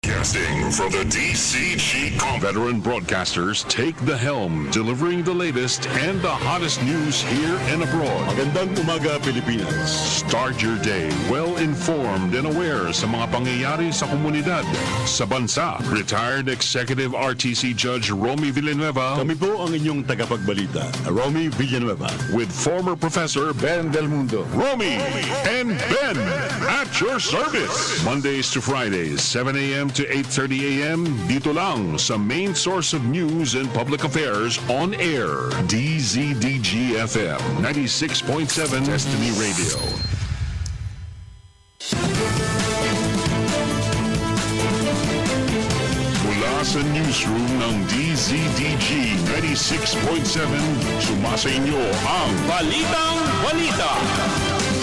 Broadcasting from the DCG veteran broadcasters take the helm, delivering the latest and the hottest news here and abroad. Magandang umaga, Pilipinas. Start your day well-informed and aware sa mga pangyayari sa komunidad, sa bansa. Retired Executive RTC Judge Romy Villanueva Kami po ang inyong tagapagbalita, Romy Villanueva. with former Professor Ben Del Mundo. Romy and Ben at your service. Mondays to Fridays, 7 a.m. to 8:30 a.m. dito lang sa main source of news and public affairs on air. DZDG-FM 96.7 Destiny Radio. Mula sa newsroom ng DZDG 96.7, sumasa inyo ang Balitang Balita.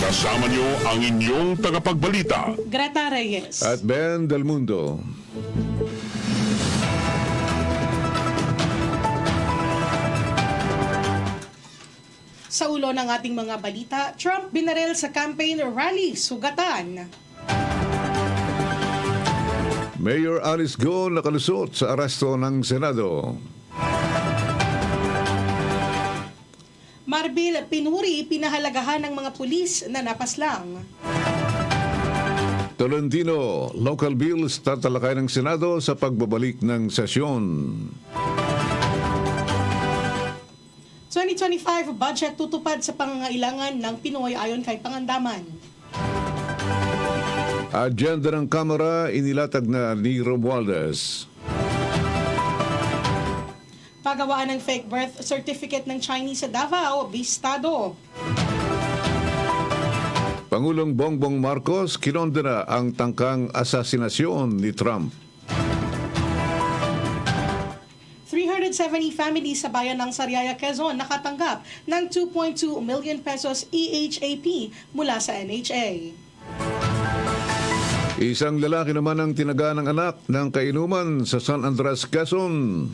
kasama nyo ang inyong tagapagbalita. Greta Reyes. At Ben Del Mundo. Sa ulo ng ating mga balita, Trump binaril sa campaign rally, sugatan. Mayor Alice Go nakalusot sa aresto ng Senado. Marbil Pinuri pinahalagahan ng mga pulis na napaslang. Tolentino, local bills tatalakay ng Senado sa pagbabalik ng sesyon. 2025 budget tutupad sa pangangailangan ng Pinoy ayon kay Pangandaman. Agenda ng Kamara inilatag na ni Romualdez. Pagawaan ng fake birth certificate ng Chinese sa Davao, bistado. Pangulong Bongbong Marcos kinondena ang tangkang asasinasyon ni Trump. 370 families sa bayan ng Sariaya, Quezon nakatanggap ng 2.2 million pesos EHAP mula sa NHA. Isang lalaki naman ang tinaga ng anak ng kainuman sa San Andres, Quezon.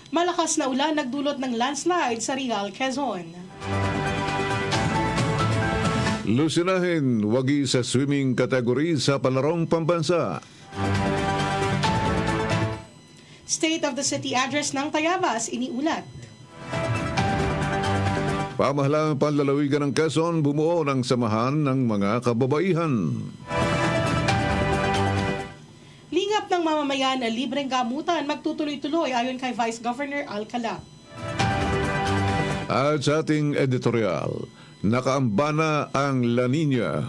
Malakas na ulan nagdulot ng landslide sa Real, Quezon. Lusinahin, wagi sa swimming category sa palarong pambansa. State of the City address ng Tayabas iniulat. Pamahalaan panlalawigan ng Quezon bumuo ng samahan ng mga kababaihan. Lingap ng mamamayan na libreng gamutan magtutuloy-tuloy ayon kay Vice Governor Alcala. At sa ating editorial, nakaambana ang La Nina.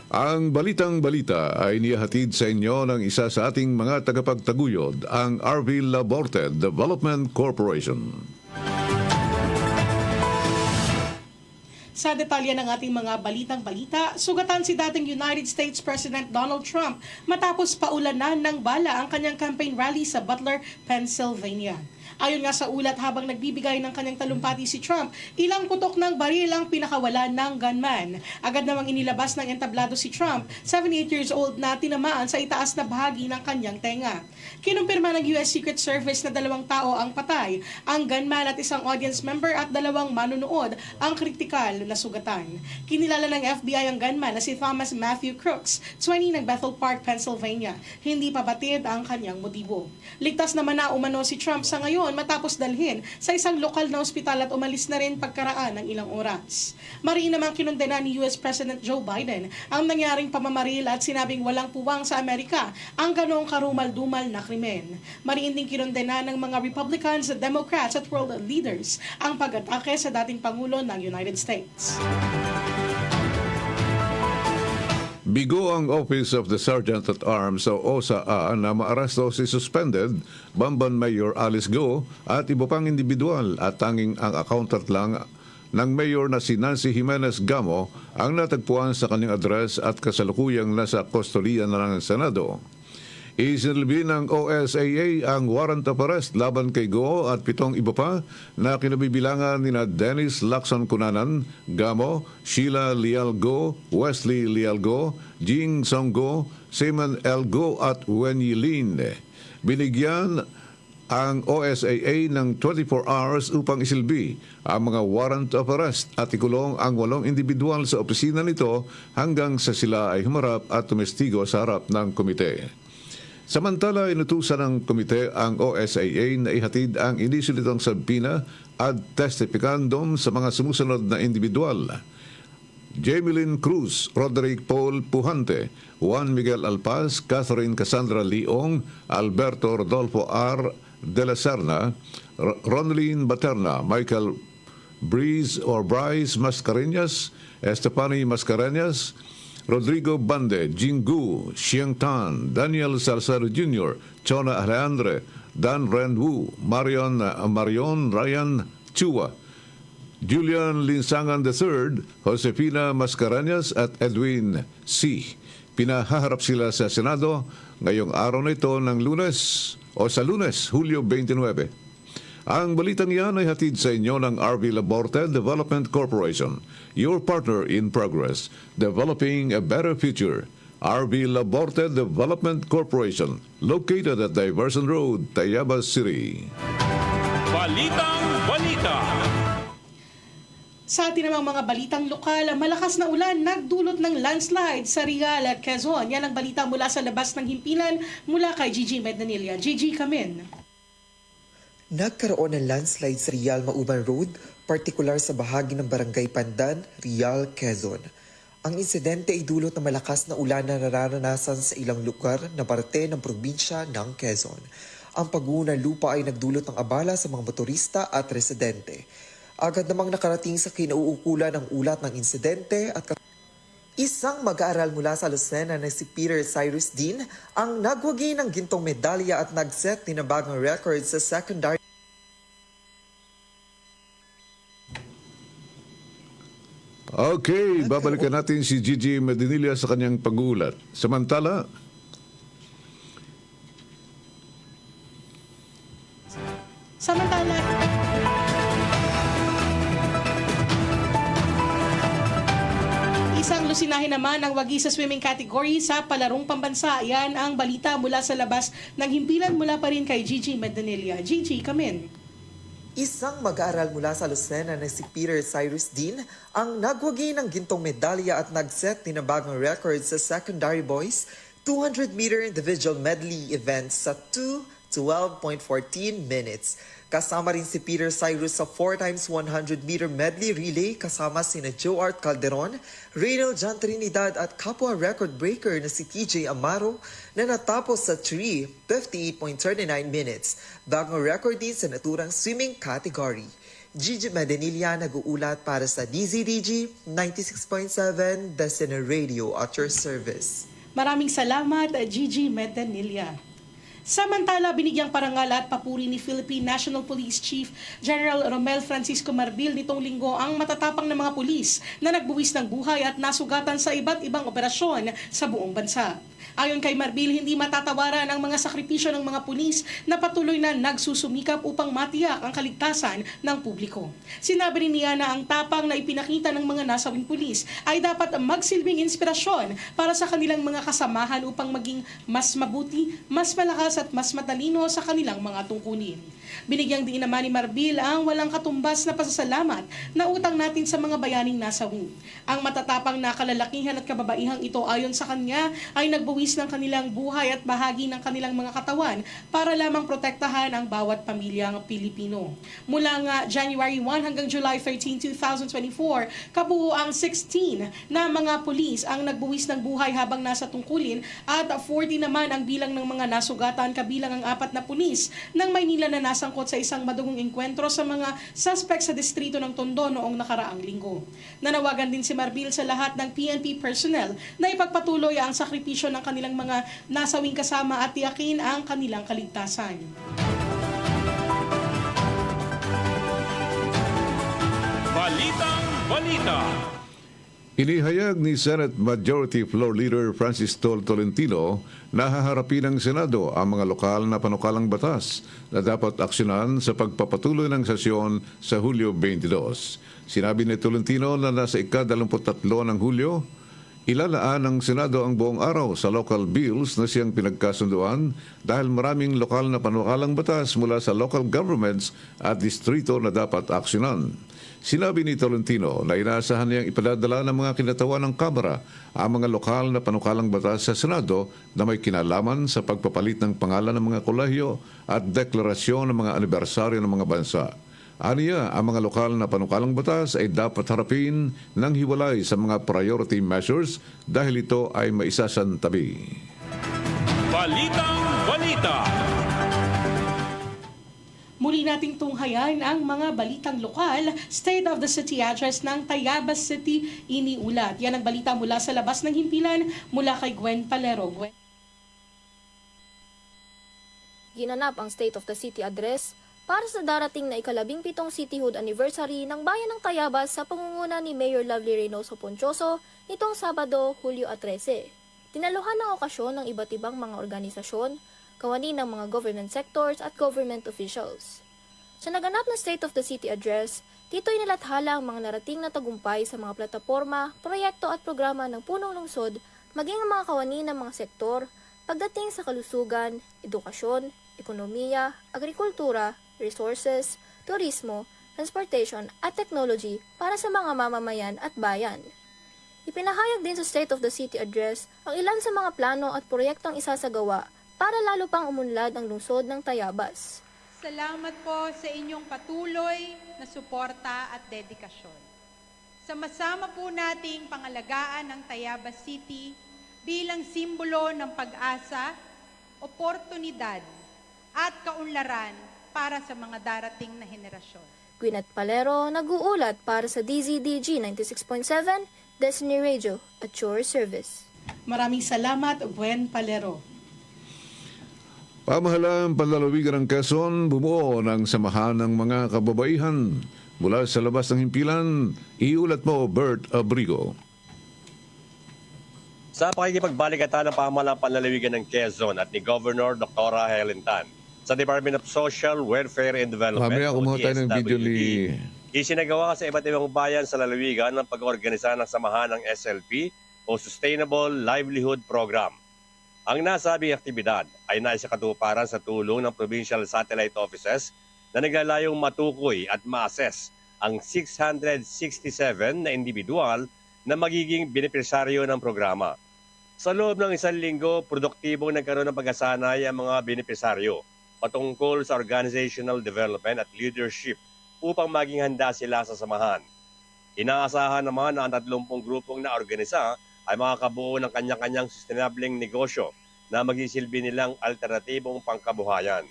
Ang Balitang Balita ay niyahatid sa inyo ng isa sa ating mga tagapagtaguyod, ang RV Laborte Development Corporation. Sa detalye ng ating mga balitang balita, sugatan si dating United States President Donald Trump matapos paulanan ng bala ang kanyang campaign rally sa Butler, Pennsylvania. Ayon nga sa ulat, habang nagbibigay ng kanyang talumpati si Trump, ilang putok ng baril ang pinakawalan ng gunman. Agad namang inilabas ng entablado si Trump, 78 years old, na tinamaan sa itaas na bahagi ng kanyang tenga. Kinumpirma ng US Secret Service na 2 tao ang patay, ang gunman at isang audience member at 2 manunood ang kritikal na sugatan. Kinilala ng FBI ang gunman na si Thomas Matthew Crooks, 20 ng Bethel Park, Pennsylvania. Hindi pa batid ang kanyang motibo. Ligtas naman na umano si Trump sa ngayon matapos dalhin sa isang lokal na ospital at umalis na rin pagkaraan ng ilang oras. Mariin namang kinundena ni US President Joe Biden ang nangyaring pamamaril at sinabing walang puwang sa Amerika ang ganong karumal-dumal na krimen. Mariin din kinundena ng mga Republicans, Democrats at world leaders ang pag-atake sa dating Pangulo ng United States. Bigo ang Office of the Sergeant at Arms o OSA na maaresto si suspended Bamban Mayor Alice Go at iba pang individual, at tanging ang accountant lang ng mayor na si Nancy Jimenez Gamo ang natagpuan sa kanyang address at kasalukuyang nasa kustodiya na ng Senado. Isinilbi ng OSAA ang warrant of arrest laban kay Go at 7 iba pa na kinabibilangan nina Dennis Lacson Cunanan, Gamo, Sheila Lial Go, Wesley Lial Go, Jing Song Go, Simon L. Go at Wen Yilin. Binigyan ang OSAA ng 24 hours upang isilbi ang mga warrant of arrest at ikulong ang 8 individual sa opisina nito hanggang sa sila ay humarap at tumestigo sa harap ng komite. Samantala, inutusan ng komite ang OSAA na ihatid ang inisyu nitong sabina at testifикandum sa mga sumusunod na individual: Jamilyn Cruz, Roderick Paul Pujante, Juan Miguel Alpaz, Catherine Cassandra Leong, Alberto Rodolfo R. de la Serna, Ronaldine Baterna, Michael Bryce Mascareñas, Estefany Mascareñas, Rodrigo Bande, Jingu, Xiang Tan, Daniel Salcedo Jr., Chona Alejandre, Dan Renwu, Marion Ryan Chua, Julian Linsangan III, Josefina Mascareñas at Edwin C. Pinahaharap sila sa Senado ngayong araw na ito ng sa Lunes, Hulyo 29. Ang balitang iyan ay hatid sa inyo ng RV Laborte Development Corporation, your partner in progress, developing a better future. RV Laborte Development Corporation, located at Diversion Road, Tayabas City. Balitang Balita. Sa atin namang mga balitang lokal, malakas na ulan nagdulot ng landslide sa Rizal at Quezon. Yan ang balita mula sa labas ng himpilan mula kay Gigi Meddanilla. Gigi, kamin. Nagkaroon ng landslide sa Rial Mauban Road, partikular sa bahagi ng Barangay Pandan, Rial, Quezon. Ang insidente ay dulot ng malakas na ulan na nararanasan sa ilang lugar na parte ng probinsya ng Quezon. Ang pagguho ng lupa ay nagdulot ng abala sa mga motorista at residente. Agad namang nakarating sa kinauukulan ng ulat ng insidente at isang mag-aaral mula sa Lucena na si Peter Cyrus Dean ang nagwagi ng gintong medalya at nagset ni na bagong record sa secondary. Okay, babalikan natin si Gigi Meddanilla sa kanyang pag-uulat. Samantala, isang lusinahin naman ang wagi sa swimming category sa palarong pambansa. Yan ang balita mula sa labas ng himpilan mula pa rin kay Gigi Meddanilla. Gigi, kamin. Isang mag-aaral mula sa Lucena na si Peter Cyrus Dean ang nagwagi ng gintong medalya at nagset ni na bagong record sa secondary boys 200-meter individual medley events sa 2:12.14 minutes. Kasama rin si Peter Cyrus sa 4x100-meter medley relay kasama sina Joe Art Calderon, Reynel John Trinidad at kapwa record breaker na si TJ Amaro na natapos sa 3:58.39 minutes. Bagong record din sa naturang swimming category. Gigi Meddanilla nag-uulat para sa DZDG 96.7 Decena Radio at your service. Maraming salamat, Gigi Meddanilla. Samantala, binigyang parangal at papuri ni Philippine National Police Chief General Romel Francisco Marbil nitong linggo ang matatapang na mga pulis na nagbuwis ng buhay at nasugatan sa iba't ibang operasyon sa buong bansa. Ayon kay Marbil, hindi matatawaran ang mga sakripisyo ng mga pulis na patuloy na nagsusumikap upang matiyak ang kaligtasan ng publiko. Sinabi rin niya na ang tapang na ipinakita ng mga nasawing pulis ay dapat magsilbing inspirasyon para sa kanilang mga kasamahan upang maging mas mabuti, mas malakas at mas matalino sa kanilang mga tungkulin. Binigyang din naman ni Marbil ang walang katumbas na pasasalamat na utang natin sa mga bayaning nasawi. Ang matatapang na kalalakihan at kababaihang ito ayon sa kanya ay nagbuwis ng kanilang buhay at bahagi ng kanilang mga katawan para lamang protektahan ang bawat pamilyang Pilipino. Mula nga January 1 hanggang July 13, 2024, kabuo ang 16 na mga pulis ang nagbuwis ng buhay habang nasa tungkulin at 40 naman ang bilang ng mga nasugatan kabilang ang 4 na pulis ng Maynila na nasangkot sa isang madugong engkwentro sa mga suspect sa distrito ng Tondo noong nakaraang linggo. Nanawagan din si Marbil sa lahat ng PNP personnel na ipagpatuloy ang sakripisyo ng kanilang mga nasawing kasama at tiyakin ang kanilang kaligtasan. Balitang Balita. inihayag ni Senate Majority Floor Leader Francis Tolentino na haharapin ng Senado ang mga lokal na panukalang batas na dapat aksyonan sa pagpapatuloy ng sesyon sa Hulyo 22. Sinabi ni Tolentino na nasa ika-23 ng Hulyo, Ilalaan ng Senado ang buong araw sa local bills na siyang pinagkasunduan dahil maraming lokal na panukalang batas mula sa local governments at distrito na dapat aksyonan. Sinabi ni Tolentino na inaasahan niyang ipadadala ng mga kinatawan ng Kamara ang mga lokal na panukalang batas sa Senado na may kinalaman sa pagpapalit ng pangalan ng mga kolehyo at deklarasyon ng mga anibersaryo ng mga bansa. Aniya, ang mga lokal na panukalang batas ay dapat harapin ng hiwalay sa mga priority measures dahil ito ay maisasantabi. Balitang Balita. Muli nating tunghayan ang mga balitang lokal, State of the City address ng Tayabas City iniulat. Yan ang balita mula sa labas ng himpilan mula kay Gwen Palero. Gwen. Ginanap ang State of the City address para sa darating na ika-17 cityhood anniversary ng bayan ng Tayabas sa pangunguna ni Mayor Lovely Reynoso Ponchoso nitong Sabado, Hulyo 13. Tinaluhan ng okasyon ng iba't ibang mga organisasyon, kawani ng mga government sectors at government officials. Sa naganap na State of the City address, dito inilathala ang mga narating na tagumpay sa mga plataporma, proyekto at programa ng punong lungsod, maging ang mga kawani ng mga sektor pagdating sa kalusugan, edukasyon, ekonomiya, agrikultura, resources, turismo, transportation at technology para sa mga mamamayan at bayan. Ipinahayag din sa State of the City address ang ilan sa mga plano at proyektong isasagawa para lalo pang umunlad ang lungsod ng Tayabas. Salamat po sa inyong patuloy na suporta at dedikasyon. Sama-sama po nating pangalagaan ng Tayabas City bilang simbolo ng pag-asa, oportunidad at kaunlaran para sa mga darating na henerasyon. Gwyneth Palero, nag-uulat para sa DZDG 96.7, Destiny Radio at Your Service. Maraming salamat, Gwen Palero. Pamahalaan panlalawigan ng Quezon bumuo ng samahan ng mga kababaihan. Mula sa labas ng himpilan, iulat mo Bert Abrigo. Sa pakikipagbalikatan ng pamahalaan panlalawigan ng Quezon at ni Governor Dr. Helen Tan sa Department of Social, Welfare and Development Mamaya kumuha tayo ng video ni... Isinagawa sa iba't ibang bayan sa lalawigan ng pag-organisa ng samahan ng SLP o Sustainable Livelihood Program. Ang nasabing aktibidad ay naisakatuparan sa tulong ng Provincial Satellite Offices na naglalayong matukoy at ma-assess ang 667 na individual na magiging benepisaryo ng programa. Sa loob ng isang linggo, produktibong nagkaroon ng pagkasanay ang mga benepisaryo patungkol sa organizational development at leadership upang maging handa sila sa samahan. Inaasahan naman na ang 30 grupong naorganisa ay makakabuo ng kanya-kanyang sustainableng negosyo na magsisilbi nilang alternatibong pangkabuhayan.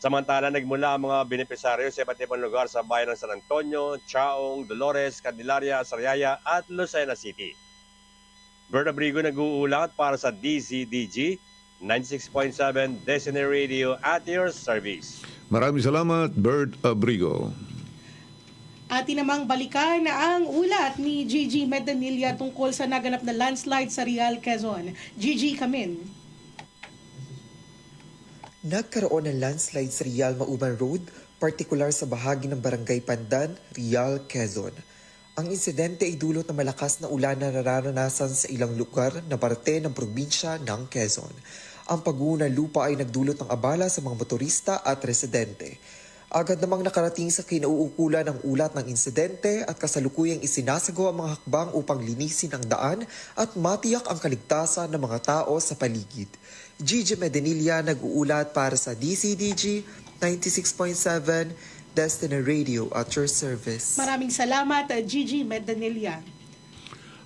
Samantala, nagmula ang mga benepisaryo sa iba't ibang lugar sa bayan ng San Antonio, Chaong, Dolores, Candelaria, Sariaya at Lucena City. Bert Abrigo nag-uulat para sa DZDG 96.7 Destiny Radio at your service. Maraming salamat, Bert Abrigo. Atin namang balikan na ang ulat ni Gigi Medanilla tungkol sa naganap na landslide sa Real, Quezon. Gigi, come in. Nagkaroon ng landslide sa Real Mauban Road, partikular sa bahagi ng Barangay Pandan, Real, Quezon. Ang insidente ay dulot ng malakas na ulan na nararanasan sa ilang lugar na parte ng probinsya ng Quezon. Ang pag-uho ng lupa ay nagdulot ng abala sa mga motorista at residente. Agad namang nakarating sa kinauukulan ng ulat ng insidente at kasalukuyang isinasagawa ang mga hakbang upang linisin ang daan at matiyak ang kaligtasan ng mga tao sa paligid. Gigi Medanilla nag-uulat para sa DCDG 96.7 Destiny Radio at your service. Maraming salamat, Gigi Medanilla.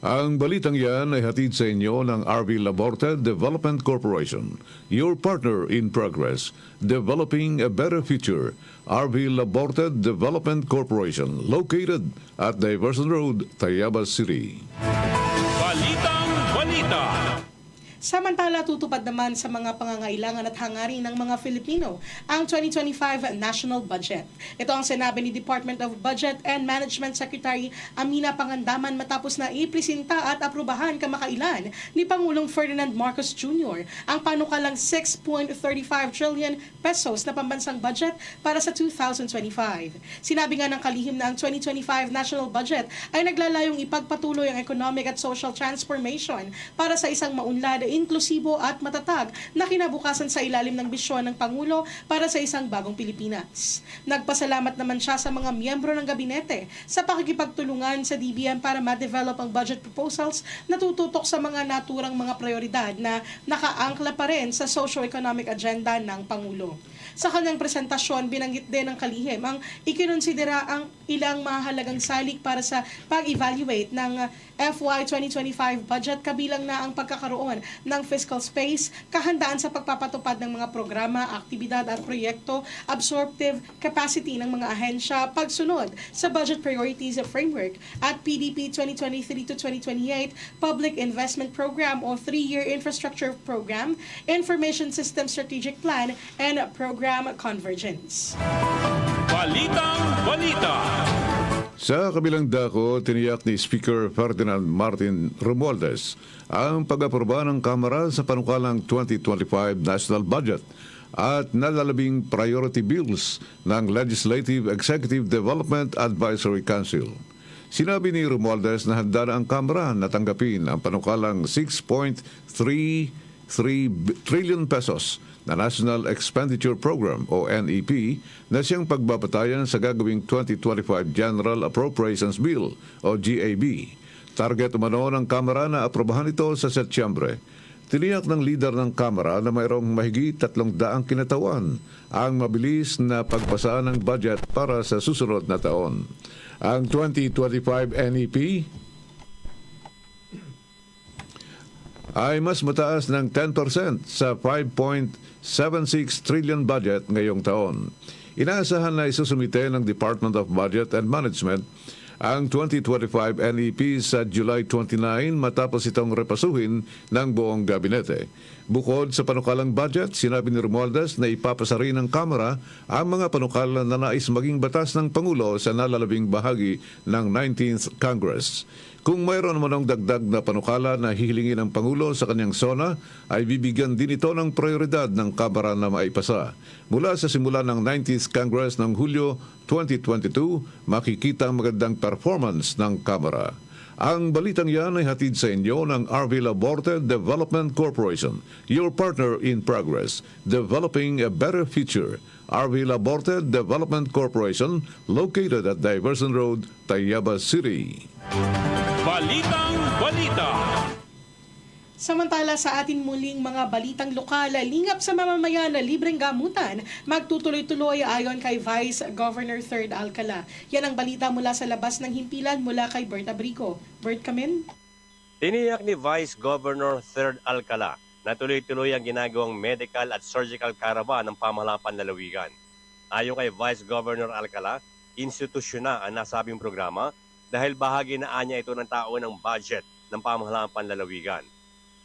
Ang balitang yan ay hatid sa inyo ng RV Laborte Development Corporation, your partner in progress, developing a better future. RV Laborte Development Corporation, located at Diverson Road, Tayabas City. Balitang Balita. Samantala, tutupad naman sa mga pangangailangan at hangarin ng mga Filipino ang 2025 National Budget. Ito ang sinabi ni Department of Budget and Management Secretary Amina Pangandaman matapos na ipresenta at aprubahan kamakailan ni Pangulong Ferdinand Marcos Jr. ang panukalang 6.35 trillion pesos na pambansang budget para sa 2025. Sinabi nga ng kalihim na ang 2025 National Budget ay naglalayong ipagpatuloy ang economic at social transformation para sa isang maunlad, inklusibo at matatag na kinabukasan sa ilalim ng bisyon ng Pangulo para sa isang bagong Pilipinas. Nagpasalamat naman siya sa mga miyembro ng gabinete sa pakikipagtulungan sa DBM para ma-develop ang budget proposals na tututok sa mga naturang mga prioridad na nakaangkla pa rin sa socio-economic agenda ng Pangulo. Sa kanyang presentasyon, binanggit din ng kalihim ang ikinonsidera ang ilang mahalagang salik para sa pag-evaluate ng FY 2025 budget, kabilang na ang pagkakaroon ng fiscal space, kahandaan sa pagpapatupad ng mga programa, aktibidad at proyekto, absorptive capacity ng mga ahensya, pagsunod sa budget priorities framework at PDP 2023 to 2028 Public Investment Program o 3-year infrastructure program, Information System Strategic Plan, and Program Convergence. Balitang Balita. Sa kabilang dako, tiniyak ni Speaker Ferdinand Martin Romualdez ang pag-aproba ng Kamara sa panukalang 2025 National Budget at nalalabing priority bills ng Legislative Executive Development Advisory Council. Sinabi ni Romualdez na handa na ang Kamara na tanggapin ang panukalang 6.33 trillion pesos na National Expenditure Program o NEP na siyang pagbabatayan sa gagawing 2025 General Appropriations Bill o GAB. Target umano ng Kamara na aprobahan ito sa Setyembre. Tiniyak ng leader ng Kamara na mayroong mahigit 300 kinatawan ang mabilis na pagpasa ng budget para sa susunod na taon. Ang 2025 NEP ay mas mataas ng 10% sa 5.76 trillion budget ngayong taon. Inaasahan na isusumite ng Department of Budget and Management ang 2025 NEP sa July 29 matapos itong repasuhin ng buong gabinete. Bukod sa panukalang budget, sinabi ni Romualdez na ipapasa rin ng Kamara ang mga panukala na nais maging batas ng Pangulo sa nalalabing bahagi ng 19th Congress. Kung mayroon manong dagdag na panukala na hihilingin ng Pangulo sa kanyang sona, ay bibigyan din ito ng prioridad ng Kamara na maipasa. Mula sa simula ng 19th Congress ng Hulyo 2022, makikita ang magandang performance ng Kamara. Ang balitang yan ay hatid sa inyo ng RV Laborte Development Corporation, your partner in progress, developing a better future. RV Laborte Development Corporation, located at Diverson Road, Tayabas City. Balitang Balita. Samantala sa atin muling mga balitang lokal, lingap sa mamamayan na libreng gamutan, magtutuloy-tuloy ayon kay Vice Governor 3rd Alcala. Yan ang balita mula sa labas ng himpilan mula kay Bert Abrico. Bert, kamen? Tiniyak ni Vice Governor 3rd Alcala na tuloy-tuloy ang ginagawang medical at surgical caravan ng pamahalaan panlalawigan. Ayon kay Vice Governor Alcala, institusyon na ang nasabing programa dahil bahagi na anya ito ng taon ng budget ng pamahalaan panlalawigan.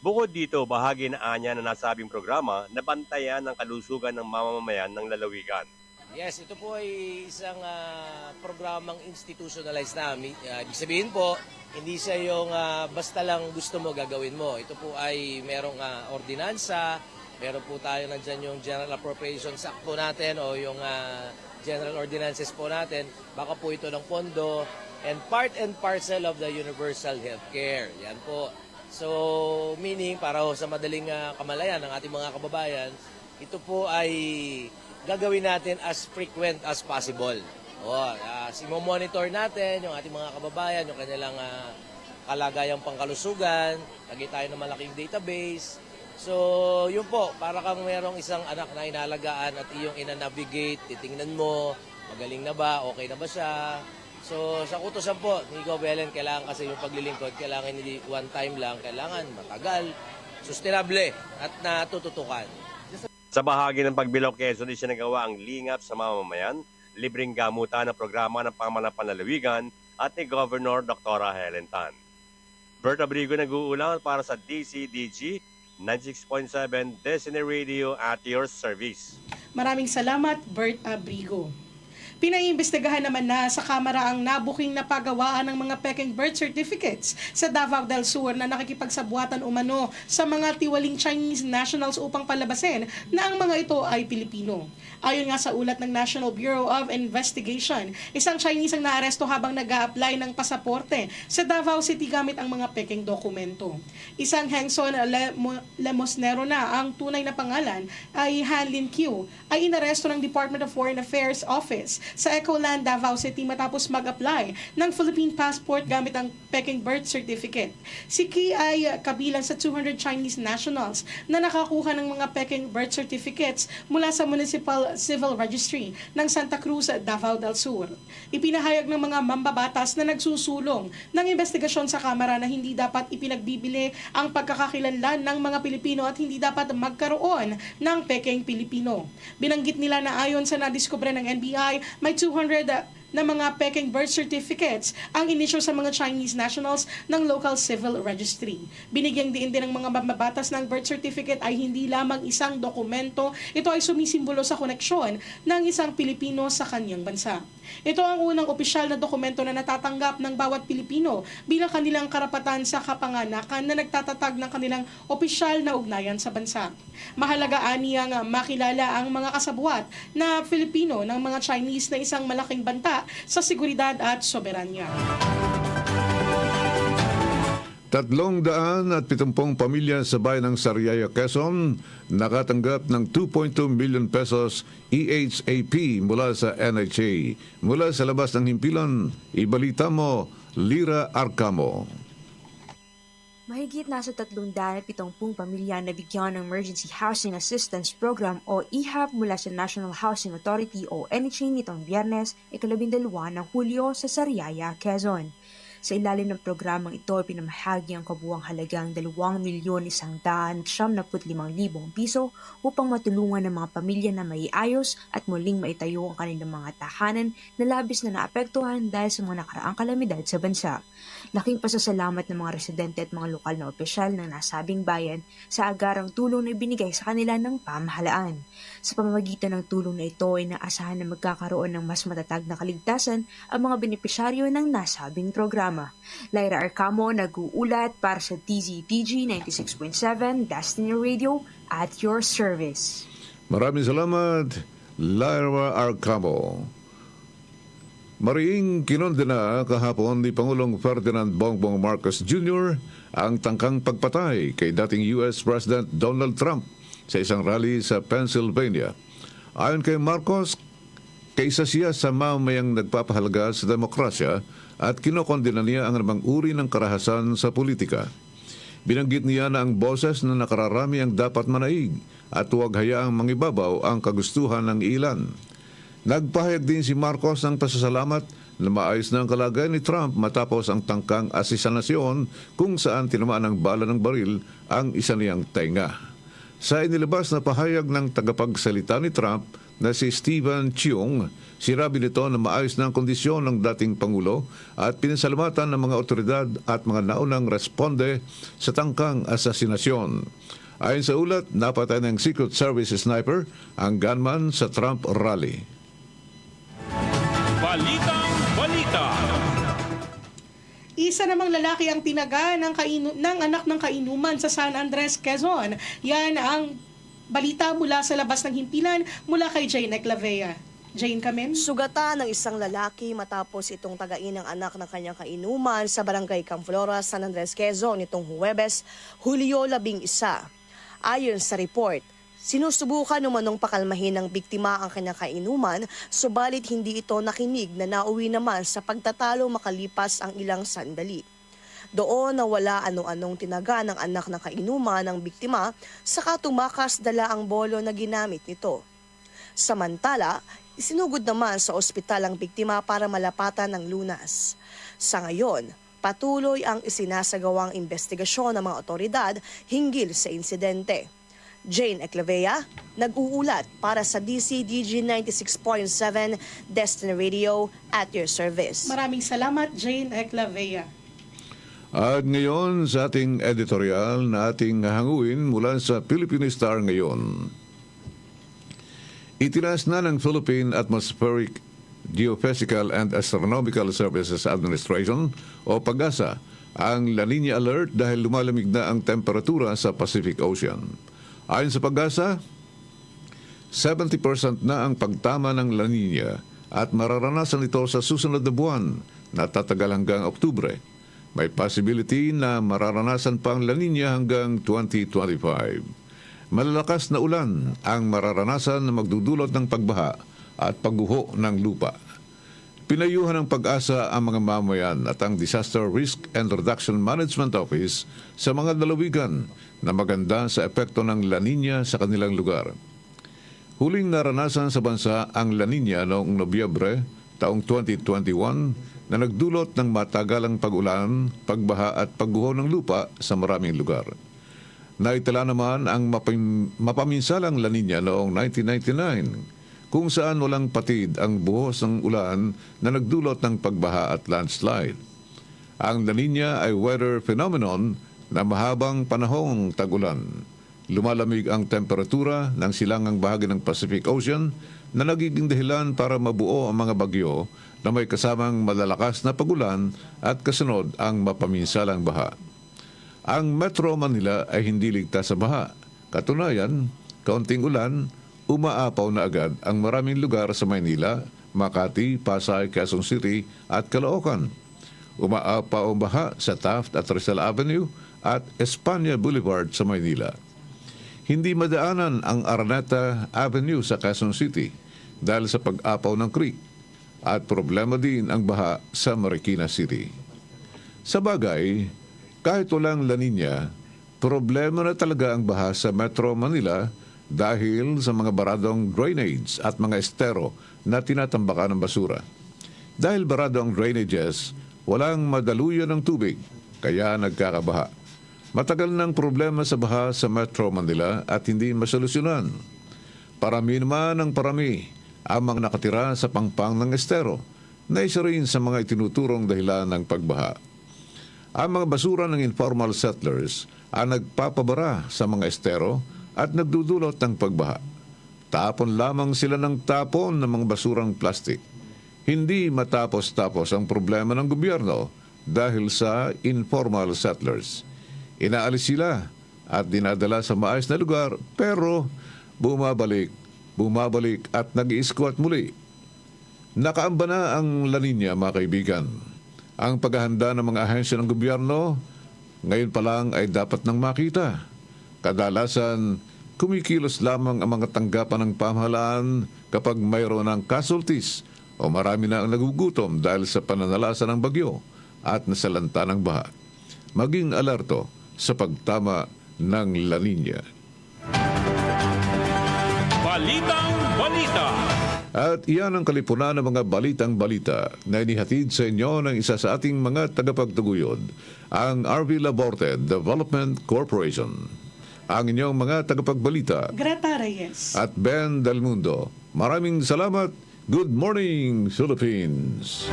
Bukod dito, bahagi na anya na nasabing programa na bantayan ng kalusugan ng mamamayan ng lalawigan. Yes, ito po ay isang programang institutionalized na. Ibig sabihin po, hindi siya yung basta lang gusto mo gagawin mo. Ito po ay merong ordinansa, meron po tayo nandyan yung General Appropriations Act po natin o yung General Ordinances po natin. Baka po ito ng pondo and parcel of the universal healthcare. Yan po. So, meaning, para sa madaling kamalayan ng ating mga kababayan, ito po ay gagawin natin as frequent as possible. Simo-monitor natin yung ating mga kababayan, yung kanilang kalagayang pangkalusugan, lagay tayo ng malaking database. So, yun po, para kang merong isang anak na inalagaan at iyong ina-navigate, titingnan mo, magaling na ba, okay na ba siya. So, sa kutusan po, ni Go Belen, kailangan kasi yung paglilingkod, kailangan hindi one time lang, kailangan matagal, sustainable, at natututukan. Sa bahagi ng Pagbilao, Quezon, isinagawa ang lingap sa mamamayan, libreng gamutan na programa ng pamahalaan panlalawigan at ni Governor Dr. Helen Tan. Bert Abrigo nag-uulang para sa DCDG, 96.7 Destiny Radio at your service. Maraming salamat, Bert Abrigo. Pinaiimbestigahan naman na sa Kamara ang nabuking na pagawaan ng mga peking birth certificates sa Davao del Sur na nakikipagsabuatan umano sa mga tiwaling Chinese nationals upang palabasin na ang mga ito ay Pilipino. Ayon nga sa ulat ng National Bureau of Investigation, isang Chinese ang naaresto habang nag-a-apply ng pasaporte sa Davao City gamit ang mga peking dokumento. Isang Hengson Lemosnero na ang tunay na pangalan ay Han Lin Q ay inaresto ng Department of Foreign Affairs Office sa Ecoland, Davao City matapos mag-apply ng Philippine passport gamit ang peking birth certificate. Si Ki ay kabilang sa 200 Chinese nationals na nakakuha ng mga peking birth certificates mula sa Municipal Civil Registry ng Santa Cruz, Davao del Sur. Ipinahayag ng mga mambabatas na nagsusulong ng investigasyon sa Kamara na hindi dapat ipinagbibili ang pagkakakilanlan ng mga Pilipino at hindi dapat magkaroon ng peking Pilipino. Binanggit nila na ayon sa nadiskubre ng NBI, may 200 na mga peking birth certificates ang inisyu sa mga Chinese nationals ng local civil registry. Binigyang diin din ng mga mambabatas ng birth certificate ay hindi lamang isang dokumento, ito ay sumisimbolo sa koneksyon ng isang Pilipino sa kanyang bansa. Ito ang unang opisyal na dokumento na natatanggap ng bawat Pilipino bilang kanilang karapatan sa kapanganakan na nagtatatag ng kanilang opisyal na ugnayan sa bansa. Mahalaga aniyang makilala ang mga kasabwat na Filipino ng mga Chinese na isang malaking banta sa seguridad at soberanya. 370 pamilya sa bayan ng Sariaya, Quezon nakatanggap ng 2.2 million pesos EHAP mula sa NHA. Mula sa labas ng himpilan, ibalita mo, Lira Arcamo. Mahigit nasa 370 pamilya na bigyan ng Emergency Housing Assistance Program o EHAP mula sa National Housing Authority o NHA nitong Biyernes, 12 ng Hulyo sa Sariaya, Quezon. Sa ilalim ng programang ito, pinamahagi ang kabuuang halagang 2,175,000 piso upang matulungan ng mga pamilya na maiayos at muling maitayo ang kanilang mga tahanan na labis na naapektuhan dahil sa mga nakaraang kalamidad sa bansa. Laking pasasalamat ng mga residente at mga lokal na opisyal ng nasabing bayan sa agarang tulong na ibinigay sa kanila ng pamahalaan. Sa pamamagitan ng tulong na ito ay naasahan na magkakaroon ng mas matatag na kaligtasan ang mga benepisyaryo ng nasabing programa. Lyra Arcamo nag-uulat para sa DZDG 96.7 Destiny Radio at your service. Maraming salamat, Lyra Arcamo. Mariing kinondena kahapon ni Pangulong Ferdinand Bongbong Marcos Jr. ang tangkang pagpatay kay dating US President Donald Trump sa isang rally sa Pennsylvania. Ayon kay Marcos, kaisa siya sa mamamayang nagpapahalaga sa demokrasya at kinokondena niya ang namang uri ng karahasan sa politika. Binanggit niya na ang boses na nakararami ang dapat manaig at huwag hayaang mangibabaw ang kagustuhan ng ilan. Nagpahayag din si Marcos ng pasasalamat na maayos na ang kalagayan ni Trump matapos ang tangkang asesinasyon kung saan tinamaan ng bala ng baril ang isa niyang tenga. Sa inilabas na pahayag ng tagapagsalita ni Trump na si Stephen Cheung, sinabi nito na maayos na ang kondisyon ng dating Pangulo at pinasalamatan ng mga otoridad at mga naunang responde sa tangkang asesinasyon. Ayon sa ulat, napatay ng Secret Service sniper ang gunman sa Trump rally. Balitang Balita. Isa namang lalaki ang tinaga ng anak ng kainuman sa San Andres, Quezon. Yan ang balita mula sa labas ng himpilan mula kay Jane Eclavea. Jane Kamen. Sugatan ng isang lalaki matapos itong tagain ng anak ng kanyang kainuman sa barangay Camflora, San Andres, Quezon nitong Huwebes, Hulyo 11. Ayon sa report, sinusubukan umanong pakalmahin ng biktima ang kanyang kainuman, subalit hindi ito nakinig na nauwi naman sa pagtatalo makalipas ang ilang sandali. Doon nawala anong-anong tinaga ng anak ng kainuman ng biktima, saka tumakas dala ang bolo na ginamit nito. Samantala, isinugod naman sa ospital ang biktima para malapatan ng lunas. Sa ngayon, patuloy ang isinasagawang investigasyon ng mga otoridad hinggil sa insidente. Jane Eclavea, nag-uulat para sa DCDG 96.7 Destiny Radio at your service. Maraming salamat, Jane Eclavea. At ngayon sa ating editorial na ating hanguin mula sa Philippine Star ngayon. Itinaas na ng Philippine Atmospheric Geophysical and Astronomical Services Administration o PAGASA ang La Nina Alert dahil lumalamig na ang temperatura sa Pacific Ocean. Ayon sa PAGASA, 70% na ang pagtama ng La Nina at mararanasan ito sa susunod na buwan na tatagal hanggang Oktubre. May possibility na mararanasan pa ang La Nina hanggang 2025. Malalakas na ulan ang mararanasan na magdudulot ng pagbaha at pagguho ng lupa. Pinayuhan ng PAGASA ang mga mamayan at ang Disaster Risk and Reduction Management Office sa mga lalawigan na maganda sa epekto ng La Nina sa kanilang lugar. Huling naranasan sa bansa ang La Nina noong Nobyembre taong 2021 na nagdulot ng matagalang pag-ulan, pagbaha at pagguho ng lupa sa maraming lugar. Naitala naman ang mapaminsalang La Nina noong 1999 kung saan walang patid ang buhos ng ulan na nagdulot ng pagbaha at landslide. Ang La Nina ay weather phenomenon na mahabang panahong tag-ulan. Lumalamig ang temperatura ng silangang bahagi ng Pacific Ocean na nagiging dahilan para mabuo ang mga bagyo na may kasamang malalakas na pagulan at kasunod ang mapaminsalang baha. Ang Metro Manila ay hindi ligtas sa baha. Katunayan, kaunting ulan, umaapaw na agad ang maraming lugar sa Maynila, Makati, Pasay, Quezon City at Caloocan. Umaapaw ang baha sa Taft at Rizal Avenue at Espanya Boulevard sa Maynila. Hindi madaanan ang Araneta Avenue sa Quezon City dahil sa pag-apaw ng creek at problema din ang baha sa Marikina City. Sa bagay, kahit walang La Nina, problema na talaga ang baha sa Metro Manila dahil sa mga baradong drainage at mga estero na tinatambakan ng basura. Dahil barado ang drainages, walang madaluyan ng tubig, kaya nagkakabaha. Matagal ng problema sa baha sa Metro Manila at hindi masolusyonan. Parami naman ang parami ang mga nakatira sa pangpang ng estero na isa rin sa mga itinuturong dahilan ng pagbaha. Ang mga basura ng informal settlers ang nagpapabara sa mga estero at nagdudulot ng pagbaha. Tapon lamang sila ng tapon ng mga basurang plastik. Hindi matapos-tapos ang problema ng gobyerno dahil sa informal settlers. Inaalis sila at dinadala sa maayos na lugar pero bumabalik at nag-i-squat muli. Nakaamba na ang La Nina, mga kaibigan. Ang paghahanda ng mga ahensya ng gobyerno, ngayon pa lang ay dapat nang makita. Kadalasan, kumikilos lamang ang mga tanggapan ng pamahalaan kapag mayroon ng casualties o marami na ang nagugutom dahil sa pananalasa ng bagyo at nasalanta ng baha. Maging alerto sa pagtama ng La Nina. Balitang Balita. At iyan ang kalipunan ng mga balitang balita na inihatid sa inyo ng isa sa ating mga tagapagtaguyod, ang RV Laborte Development Corporation. Ang inyong mga tagapagbalita, Greta Reyes at Ben Del Mundo. Maraming salamat. Good morning, Philippines!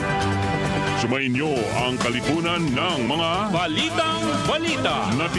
Sumainyo ang kalipunan ng mga Balitang Balita. na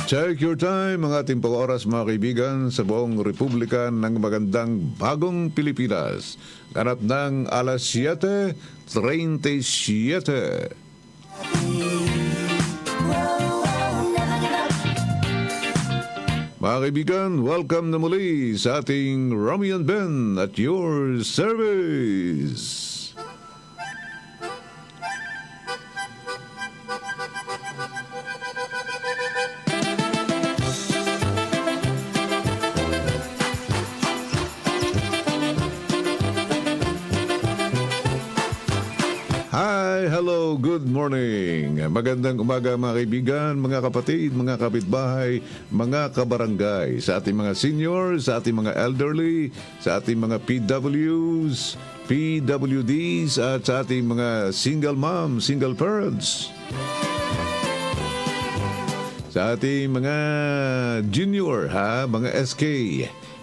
Take your time, mga ating pag-oras mga kaibigan sa buong Republika ng magandang bagong Pilipinas. Ganap ng alas 7:37. Mga kaibigan, welcome na muli sa ating Romy and Ben at your service. Hi, hello, good morning. Magandang umaga mga kaibigan, mga kapatid, mga kapitbahay, mga kabarangay, sa ating mga seniors, sa ating mga elderly, sa ating mga PWs, PWDs, at sa ating mga single mom, single parents. Sa ating mga junior, mga SK,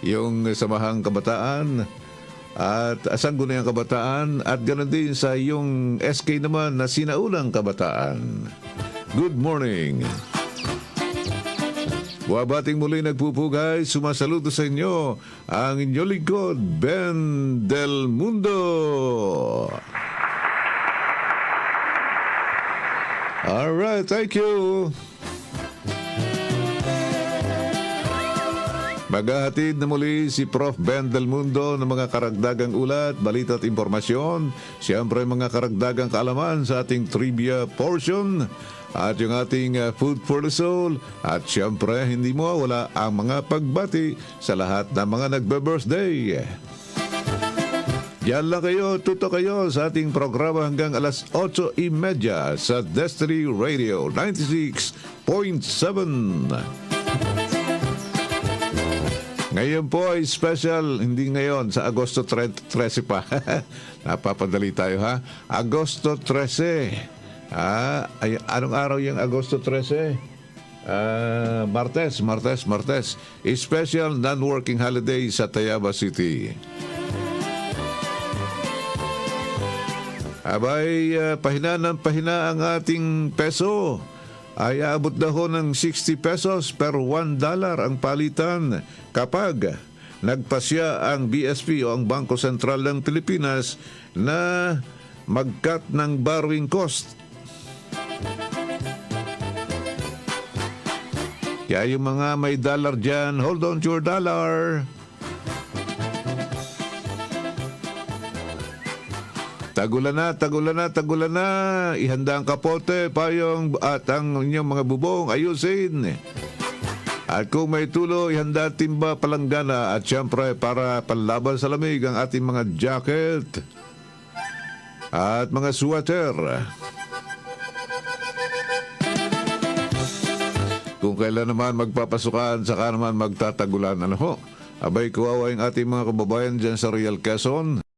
yung Samahang Kabataan, at Sangguniang Kabataan, at ganoon din sa yung SK naman na Sinaunang Kabataan. Good morning. Wabating muli nagpupugay, sumasaludo sa inyo ang inyong lingkod, Ben Del Mundo. Alright, thank you. Maghahatid na muli si Prof. Ben Del Mundo ng mga karagdagang ulat, balita at impormasyon. Siyempre mga karagdagang kaalaman sa ating trivia portion at yung ating food for the soul. At siyempre hindi mawawala ang mga pagbati sa lahat ng mga nagbe-birthday. Yan lang kayo, tuto kayo sa ating programa hanggang alas 8:30 sa Destiny Radio 96.7. Ngayon po ay special, hindi ngayon, sa Agosto 13 pa. Napapadali tayo ha. Agosto 13. Ay, anong araw yung Agosto 13? Martes. Special non-working holiday sa Tayabas City. Abay, pahina ng pahina ang ating peso. Ay aabot na ho ng 60 pesos per $1 ang palitan kapag nagpasya ang BSP o ang Bangko Sentral ng Pilipinas na mag-cut ng borrowing cost. Kaya yung mga may dollar dyan, hold on to your dollar. Tagulan na. Ihanda ang kapote, payong at ang inyong mga bubong, ayusin. At kung may tulo, ihanda timba, palanggana at siyempre para panlaban sa lamig ang ating mga jacket at mga sweater. Kung kailan naman magpapasukan, saka naman magtatagulan. Abay, kawawa yung ating mga kababayan dyan sa Real Quezon.